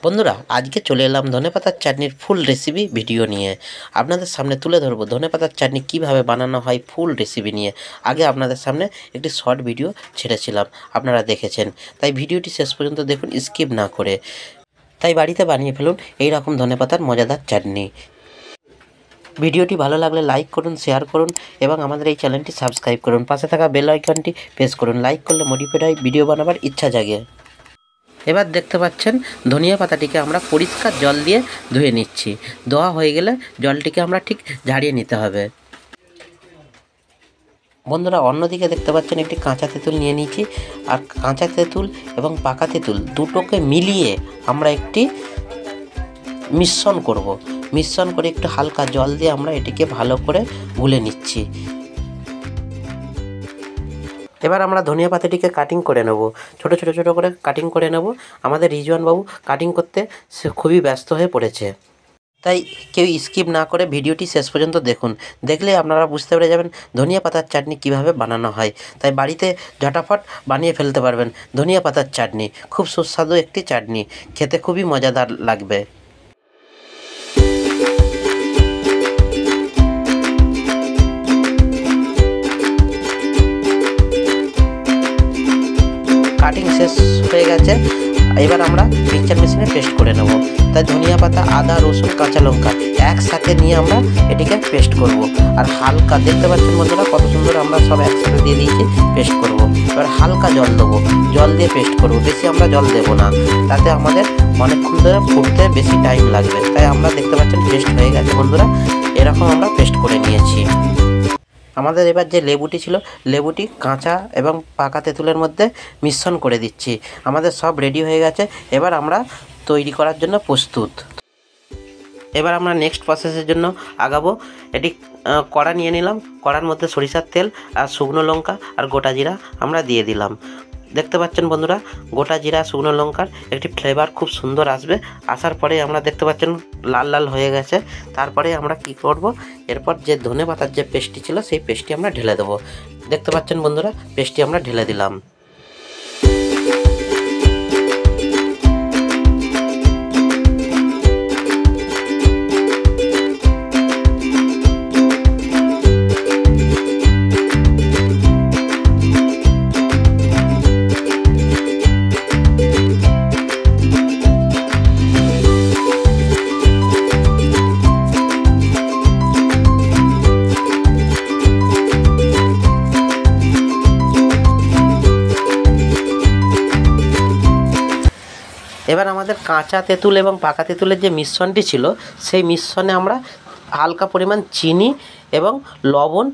বন্ধুরা আজকে চলে এলাম ধনেপাতার চাটনির ফুল রেসিপি ভিডিও নিয়ে আপনাদের সামনে তুলে ধরবো ধনেপাতার চাটনি কিভাবে বানানো হয় ফুল রেসিপি নিয়ে। আগে আপনাদের সামনে একটি শর্ট ভিডিও ছেড়েছিলাম, আপনারা দেখেছেন, তাই ভিডিওটি শেষ পর্যন্ত দেখুন স্কিপ না করে। তাই বাড়িতে বানিয়ে ফেলুন এই রকম ধনেপাতার মজাদার চাটনি। ভিডিওটি ভালো লাগলে লাইক করুন, শেয়ার করুন এবং আমাদের এই চ্যানেলটি সাবস্ক্রাইব করুন। পাশে থাকা বেল আইকনটি প্রেস করুন। লাইক করলে মোটিভেট হয়, ভিডিও বানাবার ইচ্ছা জাগে। এবার দেখতে পাচ্ছেন ধনিয়া পাতাটিকে আমরা পরিষ্কার জল দিয়ে ধুয়ে নিচ্ছি। ধোয়া হয়ে গেলে জলটিকে আমরা ঠিক ঝাড়িয়ে নিতে হবে। বন্ধুরা অন্যদিকে দেখতে পাচ্ছেন একটি কাঁচা তেঁতুল নিয়ে নিয়েছি, আর কাঁচা তেঁতুল এবং পাকা তেঁতুল দুটোকে মিলিয়ে আমরা একটি মিশ্রণ করব। মিশ্রণ করে একটু হালকা জল দিয়ে আমরা এটিকে ভালো করে গুলে নিচ্ছি। এবার আমরা ধনিয়া পাতাটিকে কাটিং করে নেব, ছোট ছোট ছোট করে কাটিং করে নেব। আমাদের রিজওয়ান বাবু কাটিং করতে সে খুবই ব্যস্ত হয়ে পড়েছে, তাই কেউ স্কিপ না করে ভিডিওটি শেষ পর্যন্ত দেখুন। দেখলে আপনারা বুঝতে পেরে যাবেন ধনিয়া পাতার চাটনি কিভাবে বানানো হয়। তাই বাড়িতে ঝটাফট বানিয়ে ফেলতে পারবেন ধনিয়া পাতার চাটনি। খুব সুস্বাদু একটি চাটনি, খেতে খুবই মজাদার লাগবে। কাটিং শেষ হয়ে গেছে, এবার আমরা মিক্সচার মেশিনে পেস্ট করে নেব। তাই ধনিয়া পাতা, আদা, রসুন, কাঁচা লঙ্কা একসাথে নিয়ে আমরা এটিকে পেস্ট করব। আর হালকা দেখতে পাচ্ছেন বন্ধুরা কত সুন্দর আমরা সব একসাথে দিয়ে দিয়েছি, পেস্ট করব। এবার হালকা জল দেবো, জল দিয়ে পেস্ট করব। বেশি আমরা জল দেবো না, তাতে আমাদের অনেকক্ষণ ধরে ফুটতে বেশি টাইম লাগবে। তাই আমরা দেখতে পাচ্ছেন পেস্ট হয়ে গেছে বন্ধুরা, এরকম আমরা পেস্ট করে নিয়েছি। আমাদের এবার যে লেবুটি ছিল, লেবুটি কাঁচা এবং পাকা তেঁতুলের মধ্যে মিশ্রণ করে দিচ্ছি। আমাদের সব রেডি হয়ে গেছে, এবার আমরা তৈরি করার জন্য প্রস্তুত। এবার আমরা নেক্সট প্রসেসের জন্য আগাবো। এটি কড়া নিয়ে নিলাম, কড়ার মধ্যে সরিষার তেল আর শুকনো লঙ্কা আর গোটা জিরা আমরা দিয়ে দিলাম। দেখতে পাচ্ছেন বন্ধুরা গোটা জিরা, শুকনো লঙ্কার একটি ফ্লেভার খুব সুন্দর আসবে। আসার পরে আমরা দেখতে পাচ্ছেন লাল লাল হয়ে গেছে। তারপরে আমরা কি করব, এরপর যে ধনেপাতার যে পেস্টটি ছিল সেই পেস্টটি আমরা ঢেলে দেবো। দেখতে পাচ্ছেন বন্ধুরা পেস্টটি আমরা ঢেলে দিলাম। এবার আমাদের কাঁচা তেঁতুল এবং পাকা তেঁতুলের যে মিশ্রণটি ছিল সেই মিশ্রণে আমরা হালকা পরিমাণ চিনি এবং লবণ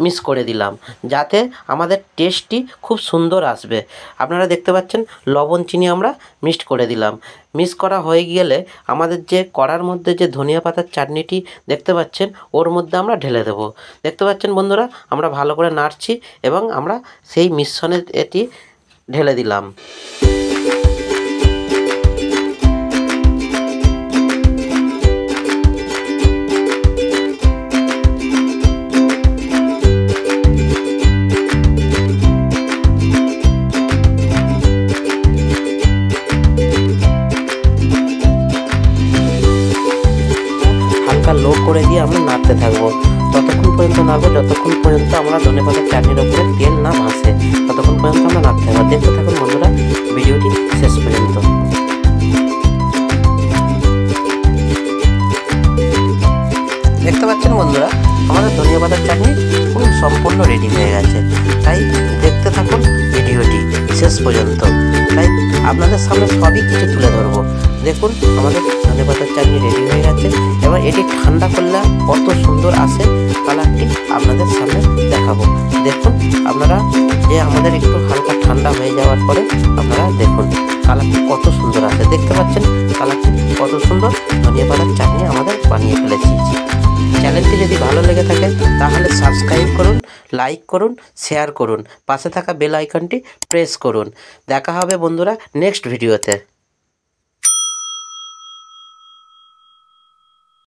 মিক্স করে দিলাম, যাতে আমাদের টেস্টটি খুব সুন্দর আসবে। আপনারা দেখতে পাচ্ছেন লবণ চিনি আমরা মিক্সড করে দিলাম। মিক্স করা হয়ে গেলে আমাদের যে কড়ার মধ্যে যে ধনিয়া পাতার চাটনিটি দেখতে পাচ্ছেন ওর মধ্যে আমরা ঢেলে দেব। দেখতে পাচ্ছেন বন্ধুরা আমরা ভালো করে নাড়ছি এবং আমরা সেই মিশ্রণে এটি ঢেলে দিলাম। লো করে দিয়ে আমরা নাড়তে থাকবো, ততক্ষণ পর্যন্ত নাড়বো যতক্ষণ পর্যন্ত আমরা ধনেপাতার চাটনির উপরে তেল না ভাসে, ততক্ষণ পর্যন্ত আমরা নাড়তে থাকবো। দেখতে থাকুন বন্ধুরা ভিডিওটি শেষ পর্যন্ত। দেখতে পাচ্ছেন বন্ধুরা আমাদের ধনিয়াপাতার চাটনি পুরো সম্পূর্ণ রেডি হয়ে গেছে। তাই দেখতে থাকুন ভিডিওটি শেষ পর্যন্ত। তাই আপনাদের সামনে সবই কিছু তুলে ধরবো। দেখুন আমাদের ধনেপাতার চাটনি রেডি হয়ে গেছে। এবার এটি ঠান্ডা করলে কত সুন্দর আসে কালারটি আপনাদের সামনে দেখাবো। দেখুন আপনারা যে আমাদের একটু হালকা ঠান্ডা হয়ে যাওয়ার পরে আপনারা দেখুন কালারটি কত সুন্দর আসে। দেখতে পাচ্ছেন কালারটি কত সুন্দর। ধনিয়াপাতার চাটনি আমাদের বানিয়ে ফেলেছি। চ্যানেলটি যদি ভালো লেগে থাকে তাহলে সাবস্ক্রাইব করুন, লাইক করুন, শেয়ার করুন, পাশে থাকা বেল আইকনটি প্রেস করুন। দেখা হবে বন্ধুরা নেক্সট ভিডিওতে।